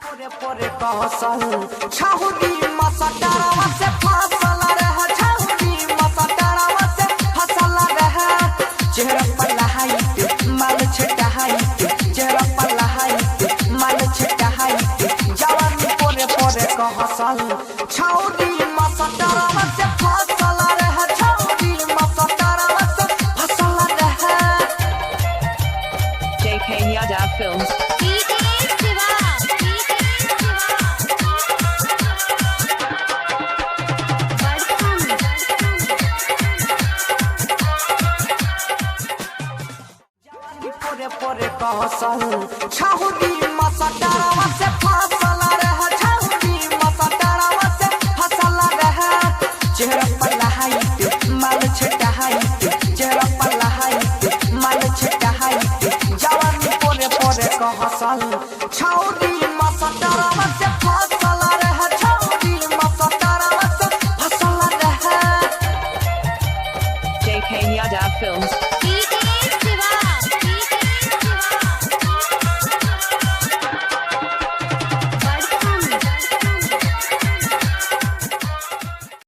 पोरे पोरे कहसल छहुरी मसटरवा से फसल रह छहुरी मसटरवा से फसल रह चेहरा पर लहाई माल छटाई चेहरा पर लहाई माल छटाई जवानी पोरे पोरे कहसल छहुरी मसटरवा से फसल रह छहुरी मसटरवा से फसल रह JK Yadav Films. पोरे पोरे कहसल छहुरी मसटरवा से फसल रह छहुरी मसटरवा से फसल रह चेहरा पर लहाई माल छटाई चेहरा पर लहाई माल छटाई जवानी पोरे पोरे कहसल छहुरी मसटरवा से फसल रह छहुरी मसटरवा से फसल रह JK Yadav Films.